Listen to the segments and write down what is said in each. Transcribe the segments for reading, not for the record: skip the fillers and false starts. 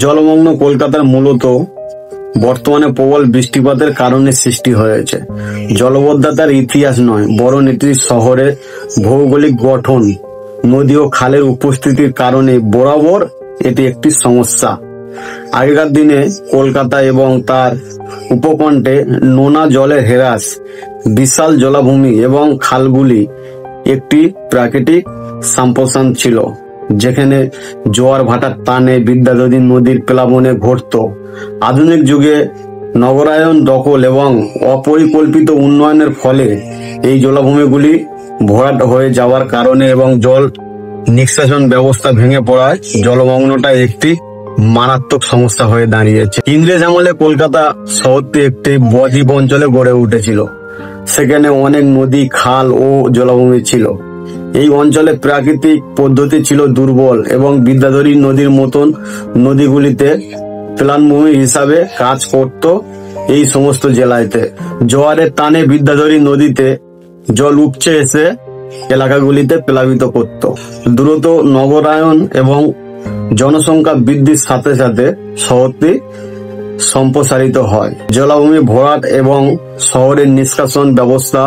জলমগ্ন কলকাতার মূলত বর্তমানে প্রবল বৃষ্টিপাতের কারণে সৃষ্টি হয়েছে। জলাবদ্ধতার ইতিহাস নয়, বরং এটি শহরের ভৌগোলিক গঠন, নদী ও খালের উপস্থিতির কারণে বরাবর এটি একটি সমস্যা। আগেকার দিনে কলকাতা এবং তার উপকণ্ঠে নোনা জলের হ্রাস, বিশাল জলাভূমি এবং খালগুলি একটি প্রাকৃতিক সম্প্রসারণ ছিল, যেখানে জোয়ার ভাটার টানে বিদ্যাধরী নদীর প্লাবনে ঘটত। আধুনিক যুগে নগরায়ন, দখল এবং অপরিকল্পিত উন্নয়নের ফলে এই জলাভূমিগুলি ভরাট হয়ে যাওয়ার কারণে এবং জল নিষ্কাশন ব্যবস্থা ভেঙে পড়ায় জলমগ্নটা একটি মারাত্মক সমস্যা হয়ে দাঁড়িয়েছে। ইংরেজ আমলে কলকাতা শহরটি একটি বদ্বীপ অঞ্চলে গড়ে উঠেছিল। সেখানে অনেক নদী, খাল ও জলাভূমি ছিল। এই অঞ্চলে প্রাকৃতিক পদ্ধতি ছিল দুর্বল এবং বিদ্যাধরী নদীর মতন নদীগুলিতে প্লাবনভূমি হিসাবে কাজ করত। এই সমস্ত জেলাতে জোয়ারের টানে বিদ্যাধরী নদীতে জল উপচে এসে এলাকাগুলিতে প্লাবিত করত। দ্রুত নগরায়ন এবং জনসংখ্যা বৃদ্ধির সাথে সাথে শহরটি সম্প্রসারিত হয়। জলাভূমি ভরাট এবং শহরের নিষ্কাশন ব্যবস্থা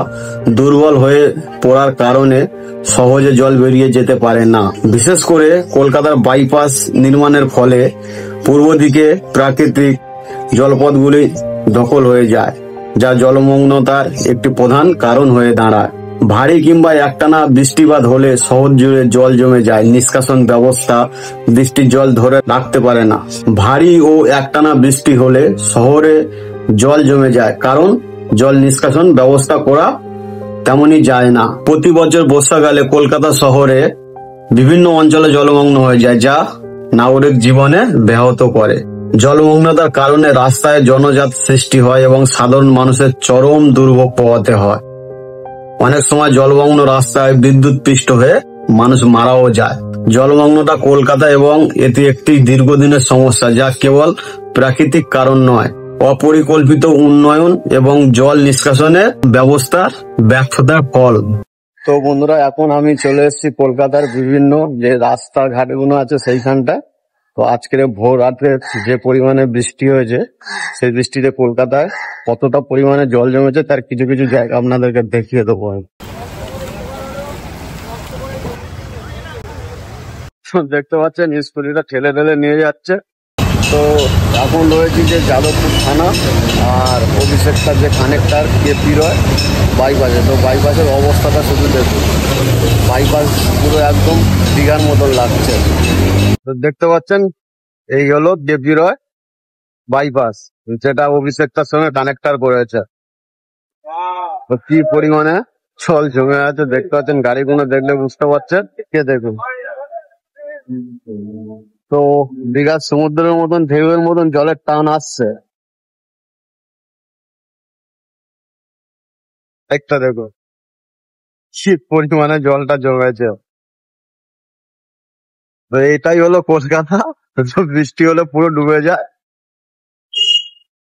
দুর্বল হয়ে পড়ার কারণে সহজে জল বেরিয়ে যেতে পারে না। বিশেষ করে কলকাতার বাইপাস নির্মাণের ফলে পূর্ব দিকে প্রাকৃতিক জলপথগুলি দখল হয়ে যায়, যা জলমগ্নতার একটি প্রধান কারণ হয়ে দাঁড়ায়। ভারী কিংবা একটানা বৃষ্টিপাত হলে শহর জুড়ে জল জমে যায়। নিষ্কাশন ব্যবস্থা বৃষ্টির জল ধরে রাখতে পারে না। ভারী ও একটানা বৃষ্টি হলে শহরে জল জমে যায়, কারণ জল নিষ্কাশন ব্যবস্থা করা তেমনই যায় না। প্রতি বছর বর্ষাকালে কলকাতা শহরে বিভিন্ন অঞ্চলে জলমগ্ন হয়ে যায়, যা নাগরিক জীবনে ব্যাহত করে। জলমগ্নতার কারণে রাস্তায় জনজাত সৃষ্টি হয় এবং সাধারণ মানুষের চরম দুর্ভোগ পোহাতে হয়। অনেক সময় জলমগ্ন রাস্তায় বিদ্যুৎ পৃষ্ঠ হয়ে মানুষ মারাও যায়। জলমগ্নতা কলকাতা এবং এটি একটি দীর্ঘদিনের সমস্যা, যা কেবল প্রাকৃতিক কারণ নয়, অপরিকল্পিত উন্নয়ন এবং জল নিষ্কাশনের ব্যবস্থার ব্যর্থতার ফল। তো বন্ধুরা, এখন আমি চলে এসেছি কলকাতার বিভিন্ন যে রাস্তাঘাটগুলো আছে সেইখানটা। তো আজকের ভোর রাতে যে পরিমাণে বৃষ্টি হয়েছে, সেই বৃষ্টিতে কলকাতায় কতটা পরিমাণে জল জমেছে তার কিছু কিছু জায়গা আপনাদেরকে দেখিয়ে দেবো। দেখতে পাচ্ছেন স্কুটিটা ঠেলে ঠেলে নিয়ে যাচ্ছে। তো এখন রয়েছি যে যাদবপুর থানা আর অভিষেকটার যে কানেক্টার কেপি রয় বাইপাসে। তো বাইপাসের অবস্থাটা শুধু দেখুন, বাইপাস পুরো একদম দীঘার মতন লাগছে। তো দেখতে পাচ্ছেন এই হলো কেপি রয় বাইপাস, যেটা অভিষেকটার সঙ্গে কানেক্টার করেছে। তো কি পরিমাণে জল জমে আছে দেখতে পাচ্ছেন, গাড়িগুলো দেখলে বুঝতে পারছেন। কে দেখুন, তো দীঘার সমুদ্রের মতন ঢেউয়ের মতন জলের টান আসছে। একটা দেখো কি পরিমাণে জলটা জমেছে। তো এটাই হলো কলকাতা, তো বৃষ্টি হলে পুরো ডুবে যায়।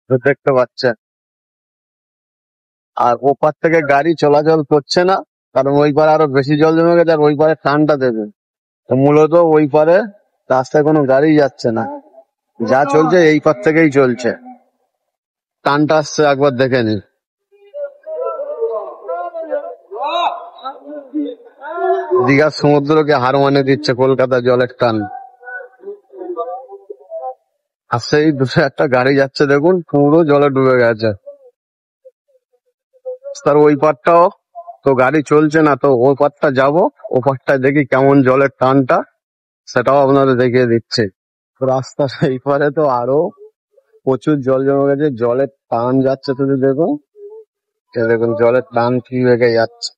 তো দেখতে পাচ্ছেন, আর ওপার থেকে গাড়ি চলাচল করছে না, কারণ ওই পারে আরো বেশি জল জমে গেছে আর ওই পারে টানটা দেবে। তো মূলত ওই পারে রাস্তায় কোনো গাড়ি যাচ্ছে না, যা চলছে এই পার থেকেই চলছে। টানটা আসছে একবার দেখে নি। দীঘার সমুদ্রকে হার মানে দিচ্ছে কলকাতা জলের টান। আর সেই দুটো একটা গাড়ি যাচ্ছে দেখুন, পুরো জলে ডুবে গেছে। তার ওই পারটাও তো গাড়ি চলছে না, তো ওই পারটা যাবো, ও পারটা দেখি কেমন জলের টানটা, সেটাও আপনাদের দেখিয়ে দিচ্ছে। রাস্তার এই পারে তো আরো প্রচুর জল জমে গেছে, জলের টান যাচ্ছে শুধু দেখুন। দেখুন জলের টান কি বেগে যাচ্ছে,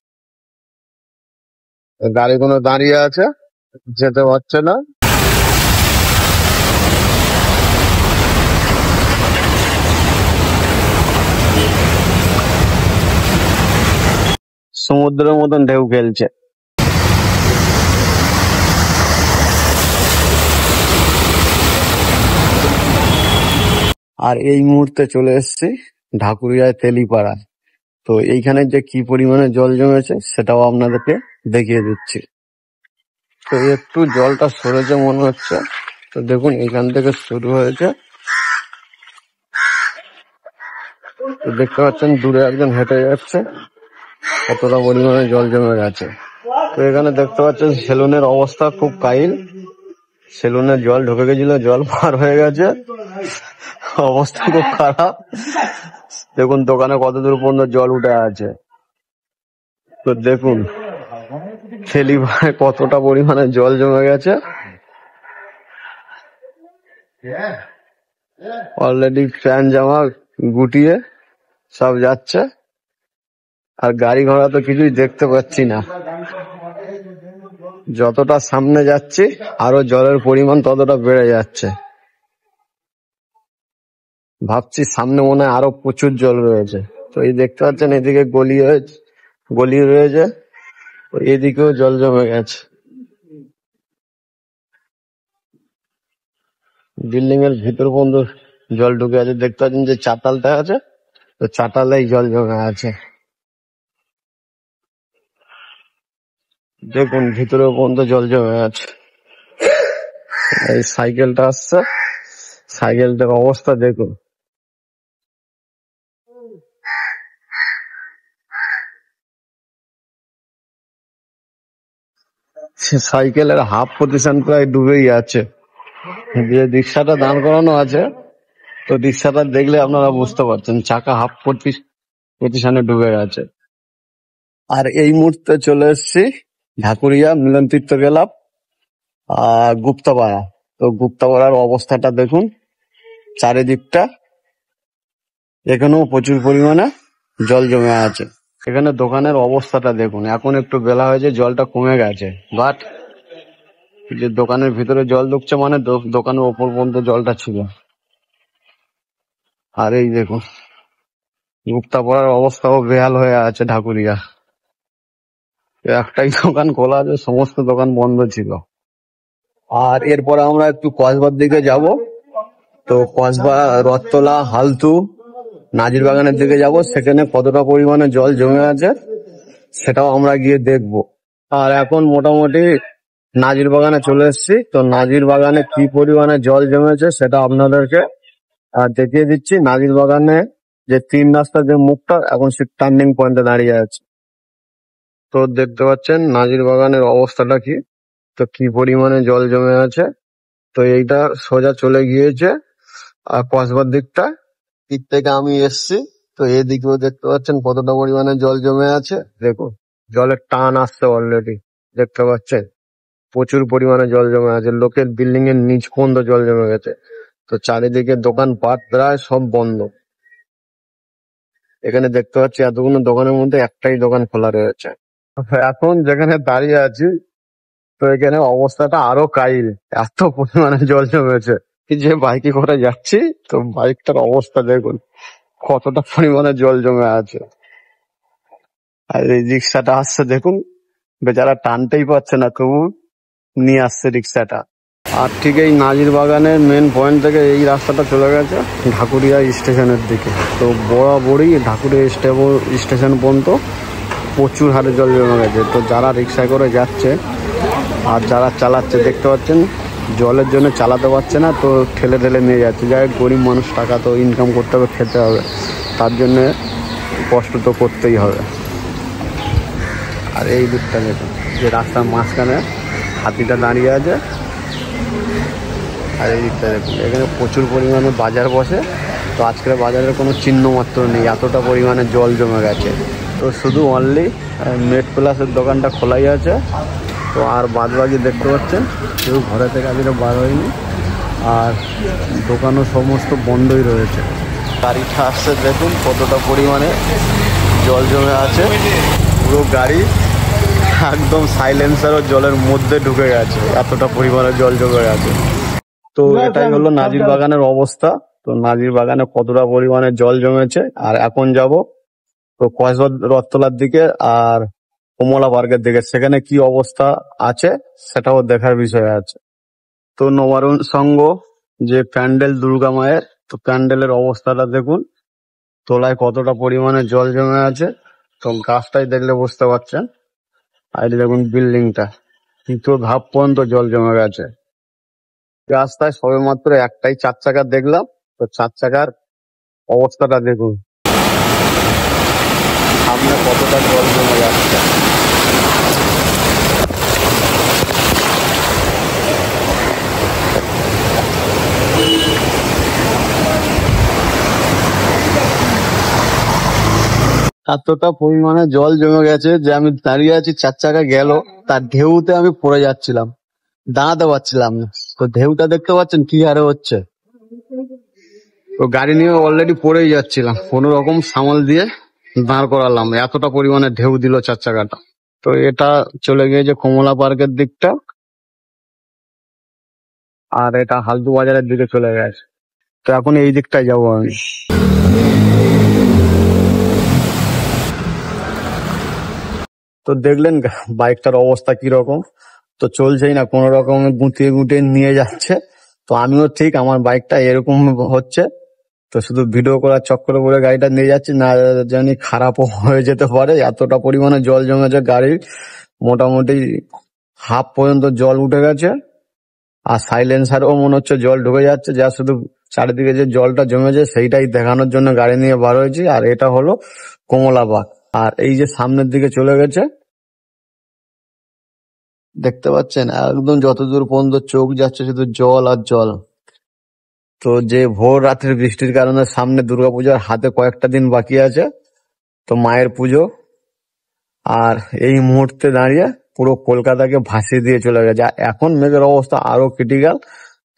গাড়িগুলো দাঁড়িয়ে আছে, যেতে পারছে না। সমুদ্রের মতন ঢেউ খেলছে। আর এই মুহূর্তে চলে এসেছি ঢাকুরিয়ায় তেলিপাড়ায়। তো এইখানে যে কি পরিমাণে জল জমেছে সেটাও আপনাদেরকে দেখিয়ে দিচ্ছি। তো একটু জলটা সরেছে মনে হচ্ছে, তো দেখুন এখান থেকে শুরু হয়েছে, তো দেখতে পাচ্ছেন দূরে একজন হেঁটে যাচ্ছে, কতটা পরিমাণে জল জমে গেছে। তো এখানে দেখতে পাচ্ছেন সেলুনের অবস্থা খুব কাহিল, সেলুনে জল ঢুকে গেছিল, জল পার হয়ে গেছে, অবস্থা খুব খারাপ। দেখুন দোকানে কত দূর পর্যন্ত জল উঠে আছে। তো দেখুন ঠেলি ভাই কতটা পরিমাণে জল জমে গেছে, অলরেডি ফ্যান জামা গুটিয়ে সব যাচ্ছে, আর গাড়ি ঘোড়া তো কিছুই দেখতে পাচ্ছি না। যতটা সামনে যাচ্ছি আরো জলের পরিমাণ ততটা বেড়ে যাচ্ছে। ভাবছি সামনে মনে হয় আরো প্রচুর জল রয়েছে। তো এই দেখতে পাচ্ছেন এদিকে গলি রয়েছে, তো এদিকেও জল জমে গেছে। বিল্ডিং এর ভিতর পর্যন্ত জল ঢুকে আছে। দেখতে পাচ্ছেন যে চাতালটা আছে, তো চাতালেই জল জমে আছে। দেখুন ভিতরে পর্যন্ত জল জমে আছে। এই সাইকেলটা আসছে, সাইকেলটার অবস্থা দেখুন। সে সাইকেলের হাফ পজিশন প্রায় ডুবেই আছে। যে রিক্সাটা দাঁড় করানো আছে, তো রিক্সাটা দেখলে আপনারা বুঝতে পারছেন চাকা হাফ পজিশনে ডুবে গেছে। আর এই মুহূর্তে চলে এসেছি ঢাকুরিয়া মিলন তীর্থ ক্লাব গুপ্তাপাড়া। তো গুপ্তাপাড়ার অবস্থাটা দেখুন, চারিদিকটা এখানেও প্রচুর পরিমাণে জল জমে আছে। এখানে দোকানের অবস্থাটা দেখুন, এখন একটু বেলা হয়েছে, জলটা কমে গেছে, বাট যে দোকানের ভিতরে জল ঢুকছে মানে দোকানের ওপর পর্যন্ত জলটা ছিল। আর এই দেখুন গুপ্তাপাড়ার অবস্থাও বেহাল হয়ে আছে ঢাকুরিয়া। একটাই দোকান খোলা আছে, সমস্ত দোকান বন্ধ ছিল। আর এরপরে আমরা একটু কসবার দিকে যাব। তো কসবা, রথতলা, হালতু, নাজির বাগানের দিকে যাব, সেখানে কতটা পরিমাণে জল জমে আছে সেটাও আমরা গিয়ে দেখব। আর এখন মোটামুটি নাজির বাগানে চলে এসেছি। তো নাজির বাগানে কি পরিমাণে জল জমেছে সেটা আপনাদেরকে দেখিয়ে দিচ্ছি। নাজির বাগানে যে 3 রাস্তার যে মুখটা, এখন সে টার্নিং পয়েন্টে দাঁড়িয়ে আছে। তো দেখতে পাচ্ছেন নাজির বাগানের অবস্থাটা কি, তো কি পরিমাণে জল জমে আছে। তো এইটা সোজা চলে গিয়েছে আর কসবার দিকটা, দিক থেকে আমি এসছি। তো এদিকেও দেখতে পাচ্ছেন কতটা পরিমাণে জল জমে আছে। দেখুন জলের টান আসছে অলরেডি, দেখতে পাচ্ছেন প্রচুর পরিমাণে জল জমে আছে, লোকের বিল্ডিং এর নিচ পর্যন্ত জল জমে গেছে। তো চারিদিকে দোকান পাট প্রায় সব বন্ধ। এখানে দেখতে পাচ্ছি এতগুলো দোকানের মধ্যে একটাই দোকান খোলা রয়েছে। এখন যেখানে দাঁড়িয়ে আছি, তো এখানে অবস্থাটা আরো কাহিল, এত পরিমাণে জল জমেছে। কি যে বাইকে করে যাচ্ছি, তো বাইকটার অবস্থা দেখুন কতটা পরিমাণে জল জমে আছে। আর এই রিক্সাটা আসছে দেখুন, বেচারা টানতেই পারছে না, তবু নিয়ে আসছে রিক্সাটা। আর ঠিক এই নাজির বাগানের মেন পয়েন্ট থেকে এই রাস্তাটা চলে গেছে ঢাকুরিয়া স্টেশনের দিকে। তো বরাবরই ঢাকুরিয়া স্টেশন পর্যন্ত প্রচুর হারে জল জমে গেছে। তো যারা রিক্সায় করে যাচ্ছে আর যারা চালাচ্ছে, দেখতে পাচ্ছেন জলের জন্য চালাতে পারছে না, তো ঠেলে ঠেলে নিয়ে যাচ্ছে। যাই হোক, গরিব মানুষ, টাকা তো ইনকাম করতে হবে, খেতে হবে, তার জন্যে কষ্ট তো করতেই হবে। আর এই দিকটা দেখুন, যে রাস্তার মাঝখানে হাতিটা দাঁড়িয়ে আছে। আর এই দিকটা দেখুন, এখানে প্রচুর পরিমাণে বাজার বসে। তো আজকের বাজারের কোনো চিহ্ন মাত্র নেই, এতটা পরিমাণে জল জমে গেছে। তো শুধু অনলি মেট প্লাসের দোকানটা খোলাই আছে। তো আর বাদ বাকি দেখতে পাচ্ছেন কেউ ঘরে থেকে আজকে বার হয়নি, আর দোকানও সমস্ত বন্ধই রয়েছে। গাড়িটা আসছে দেখুন কতটা পরিমাণে জল জমে আছে, পুরো গাড়ি একদম সাইলেন্সারও জলের মধ্যে ঢুকে গেছে, এতটা পরিমাণে জল জমে গেছে। তো এটাই হলো নাজির বাগানের অবস্থা। তো নাজির বাগানে কতটা পরিমাণে জল জমেছে। আর এখন যাব তো কসবা রথতলার দিকে আর কমলা পার্কের দিকে, সেখানে কি অবস্থা আছে সেটাও দেখার বিষয় আছে। তো নবারুণ সংঘ যে প্যান্ডেল দুর্গা মায়ের, তো প্যান্ডেলের অবস্থাটা দেখুন, তোলায় কতটা পরিমাণে জল জমে আছে। তো গাছটাই দেখলে বুঝতে পারছেন। আর এই দেখুন বিল্ডিংটা, কিন্তু ধাপ পর্যন্ত জল জমে গেছে। রাস্তায় সবেমাত্র একটাই 4 চাকা দেখলাম, তো 4 চাকার অবস্থাটা দেখুন সামনে কতটা জল জমে যাচ্ছে। এতটা পরিমাণে জল জমে গেছে যে আমি দাঁড়িয়ে আছি, 4 চাকা গেল, তার ঢেউতে আমি পড়ে যাচ্ছিলাম, দাঁড়াতে পারছিলাম না। তো ঢেউটা দেখতে পাচ্ছেন কি হারে হচ্ছে। তো গাড়ি নিয়ে অলরেডি পড়েই যাচ্ছিলাম, কোনো রকম সামাল দিয়ে দাঁড় করালাম, এতটা পরিমাণে ঢেউ দিল 4 চাকাটা। তো এটা চলে গিয়েছে কমলা পার্কের দিকটা, আর এটা হালদু বাজারের দিকে চলে গেছে। তো এখন এই দিকটায় যাবো আমি। তো দেখলেন বাইকটার অবস্থা কিরকম, তো চলছেই না, কোনো রকমে গুটিয়ে গুটিয়ে নিয়ে যাচ্ছে। তো আমিও ঠিক, আমার বাইকটা এরকম হচ্ছে, তো শুধু ভিডিও করার চক্করে পড়ে গাড়িটা নিয়ে যাচ্ছি, না জানি খারাপও হয়ে যেতে পারে। এতটা পরিমাণে জল জমেছে, গাড়ির মোটামুটি হাফ পর্যন্ত জল উঠে গেছে, আর সাইলেন্সারও মনে হচ্ছে জল ঢুকে যাচ্ছে। যা শুধু চারিদিকে যে জলটা জমেছে সেইটাই দেখানোর জন্য গাড়ি নিয়ে বার হয়েছি। আর এটা হলো কমলাবাগ, আর এই যে সামনের দিকে চলে গেছে, দেখতে পাচ্ছেন একদম যতদূর পর্যন্ত চোখ যাচ্ছে শুধু জল আর জল। তো যে ভোর রাতের বৃষ্টির কারণে সামনে দুর্গাপূজার হাতে কয়েকটা দিন বাকি আছে, তো মায়ের পুজো, আর এই মুহূর্তে দাঁড়িয়ে পুরো কলকাতাকে ভাসিয়ে দিয়ে চলে গেছে। আর এখন মেঘের অবস্থা আরো ক্রিটিক্যাল,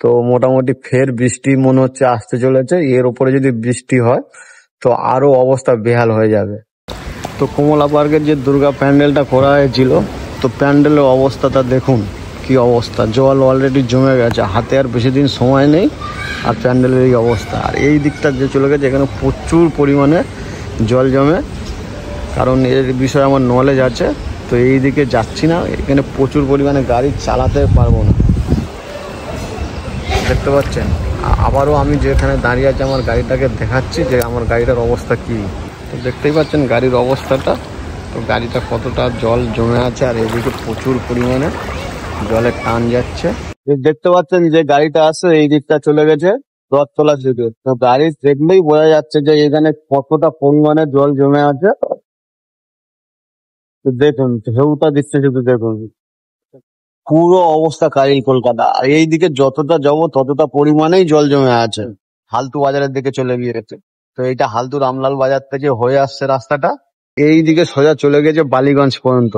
তো মোটামুটি ফের বৃষ্টি মনে হচ্ছে আসতে চলেছে। এর উপরে যদি বৃষ্টি হয় তো আরো অবস্থা বেহাল হয়ে যাবে। তো কমলা পার্কের যে দুর্গা প্যান্ডেলটা করা হয়েছিল, তো প্যান্ডেলের অবস্থাটা দেখুন কি অবস্থা, জল অলরেডি জমে গেছে, হাতে আর বেশি দিন সময় নেই, আর প্যান্ডেলের এই অবস্থা। আর এই দিকটা যে চলে গেছে, এখানে প্রচুর পরিমাণে জল জমে, কারণ এর বিষয়ে আমার নলেজ আছে। তো এই দিকে যাচ্ছি না, এখানে প্রচুর পরিমাণে গাড়ি চালাতে পারবো না, দেখতে পাচ্ছেন। আবারও আমি যেখানে দাঁড়িয়ে আছি আমার গাড়িটাকে দেখাচ্ছি যে আমার গাড়িটার অবস্থা কি। তো দেখতেই পাচ্ছেন গাড়ির অবস্থাটা, তো গাড়িটা কতটা জল জমে আছে, আর এদিকে প্রচুর পরিমাণে জলের টান যাচ্ছে। দেখতে পাচ্ছেন যে গাড়িটা আছে এই দিকটা চলে গেছে রথতলার দিকে, তো গাড়ি দেখলেই বোঝা যাচ্ছে যে এখানে কতটা পরিমাণে জল জমে আছে। তো দেখুন ঢেউটা দিচ্ছে, শুধু দেখুন পুরো অবস্থা কাহিল কলকাতা। আর এই দিকে যতটা যাবো ততটা পরিমাণেই জল জমে আছে, হালতু বাজারের দিকে চলে গিয়েছে। তো এইটা হালতু রামলাল বাজার থেকে হয়ে আসছে রাস্তাটা, এই দিকে সোজা চলে গেছে বালিগঞ্জ পর্যন্ত।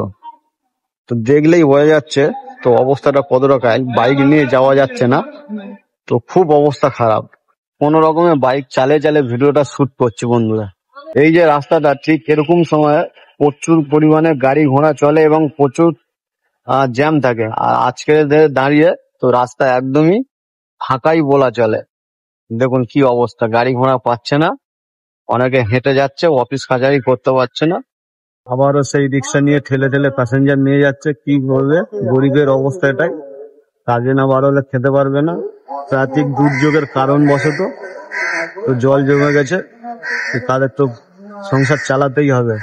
তো দেখলেই বোঝা যাচ্ছে তো অবস্থাটা কতটা কাহিল, বাইক নিয়ে যাওয়া যাচ্ছে না, তো খুব অবস্থা খারাপ। কোন রকমে বাইক চালিয়ে চালিয়ে ভিডিওটা শুট করছি বন্ধুরা। এই যে রাস্তাটা ঠিক এরকম সময় প্রচুর পরিমাণে গাড়ি ঘোড়া চলে এবং প্রচুর জ্যাম থাকে। আর আজকে দাঁড়িয়ে তো রাস্তা একদমই ফাঁকাই বলা চলে। দেখুন কি অবস্থা, গাড়ি ঘোড়া পাচ্ছে না, অনেকে হেঁটে যাচ্ছে, অফিস কাছারি করতে পারছে না, আবারও সেই রিক্সা নিয়ে ঠেলে ঠেলে প্যাসেঞ্জার নিয়ে যাচ্ছে। কি করবে, গরিবের অবস্থা এটাই, কাজে না বার হলে খেতে পারবে না, প্রাকৃতিক দুর্যোগের কারণ বশত তো জল জমে গেছে, তো তাদের তো সংসার চালাতেই হবে,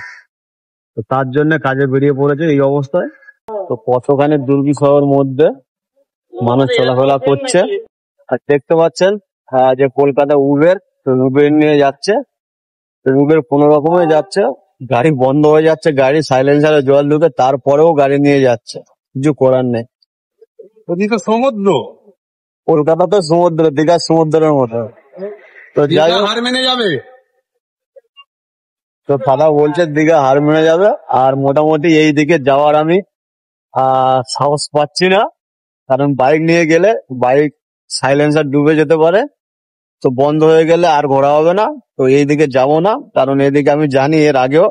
তো তার জন্য কাজে বেরিয়ে পড়েছে এই অবস্থায়। তো কতখানি দুর্বিষহের মধ্যে মানুষ চলাফেরা করছে। আর দেখতে পাচ্ছেন যে কলকাতা উবের, তো উবের নিয়ে যাচ্ছে, তো উবের কোনো রকমে যাচ্ছে, গাড়ি বন্ধ হয়ে যাচ্ছে, গাড়ি সাইলেন্সারে জল ঢুকে, তারপরেও গাড়ি নিয়ে যাচ্ছে, কিছু করার নেই। ওদিকে সমুদ্র, কলকাতা তো সমুদ্র, দীঘার সমুদ্রের মতো। তো যাই হোক, হার মেনে যাবে। তো দাদা বলছে দীঘা হার মেনে যাবে। আর মোটামুটি এই দিকে যাওয়ার আমি সাহস পাচ্ছি না, কারণ বাইক নিয়ে গেলে বাইক সাইলেন্সার ডুবে যেতে পারে, তো বন্ধ হয়ে গেলে আর ঘোরা হবে না। তো এইদিকে যাব না, কারণ এইদিকে আমি জানি এর আগেও,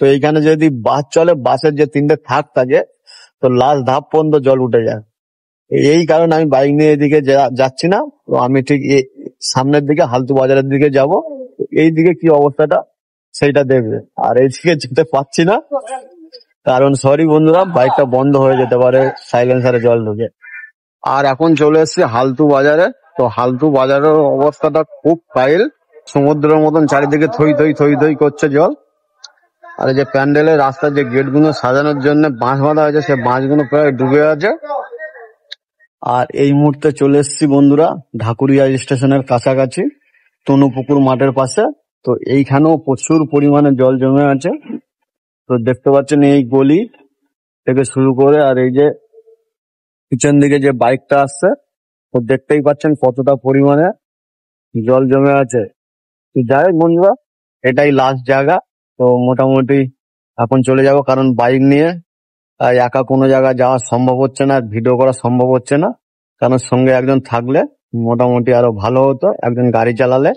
তো এইখানে যদি বাস চলে, বাসের যে 3টে থাক থাকে, তো লাস্ট ধাপ পর্যন্ত জল উঠে যায়। এই কারণে আমি বাইক নিয়ে এদিকে যাচ্ছি না। তো আমি ঠিক সামনের দিকে হালতু বাজারের দিকে যাব, এই দিকে কি অবস্থাটা সেইটা দেখবে। আর এইদিকে যেতে পারছি না, কারণ সরি বন্ধুরা, বাইকটা বন্ধ হয়ে যেতে পারে সাইলেন্সারে জল ঢুকে। আর এখন চলে এসেছি হালতু বাজারে, তো হালতু বাজারের অবস্থাটা খুব কাহিল, সমুদ্রের মতন চারিদিকে থই থই থই থই করছে জল। আর এই যে প্যান্ডেলের রাস্তার যে গেট গুলো সাজানোর জন্য বাঁশ বাঁধা হয়েছে, সে বাঁশগুলো প্রায় ডুবে আছে। আর এই মুহূর্তে চলে এসেছি বন্ধুরা ঢাকুরিয়া স্টেশনের কাছাকাছি, তনুপুকুর মাঠের পাশে। তো এইখানেও প্রচুর পরিমাণে জল জমে আছে। তো দেখতে পাচ্ছেন এই গলি থেকে শুরু করে আর এই যে পিছন দিকে যে বাইকটা আসছে, তো দেখতেই পাচ্ছেন কতটা পরিমাণে জল জমে আছে। তো যাই হোক বন্ধুরা, এটাই লাস্ট জায়গা। তো মোটামুটি এখন চলে যাব, কারণ বাইক নিয়ে একা কোনো জায়গায় যাওয়া সম্ভব হচ্ছে না, ভিডিও করা সম্ভব হচ্ছে না। কারণ সঙ্গে একজন থাকলে মোটামুটি আরো ভালো হতো, একজন গাড়ি চালালে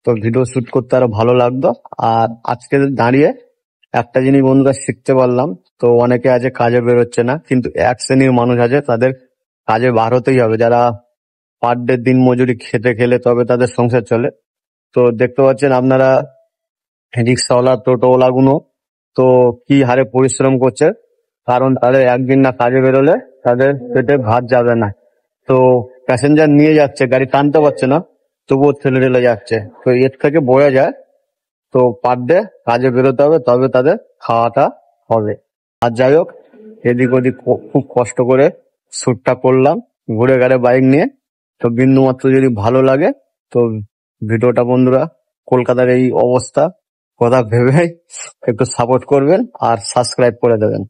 তো ভিডিও শুট করতে আরো ভালো লাগতো। আর আজকে দাঁড়িয়ে একটা জিনিস বন্ধুরা শিখতে পারলাম, তো অনেকে আছে কাজে বেরোচ্ছে না, কিন্তু এক শ্রেণীর মানুষ আছে তাদের কাজে বার হতেই হবে, যারা পার ডে দিন মজুরি খেতে খেলে তবে তাদের সংসার চলে। তো দেখতে পাচ্ছেন আপনারা রিক্সাওয়ালা টোটোওয়ালা গুলো তো কি হারে পরিশ্রম করছে, কারণ তাদের একদিন না কাজে বেরোলে তাদের পেটে ভাত যাবে না। তো প্যাসেঞ্জার নিয়ে যাচ্ছে, গাড়ি টানতে পারছে না, তবুও ঠেলে ঠেলে যাচ্ছে। তো এর থেকে বোঝা যায় তো পার ডে কাজে বেরোতে হবে, তবে তাদের খাওয়াটা হবে। আর যাই হোক, এদিক ওদিক খুব কষ্ট করে শ্যুটটা করলাম ঘুরে গাড়ে বাইক নিয়ে। তো বিন্দু মাত্র যদি ভালো লাগে তো ভিডিওটা বন্ধুরা, কলকাতার এই অবস্থা কথা ভেবে একটু সাপোর্ট করবেন আর সাবস্ক্রাইব করে দেবেন।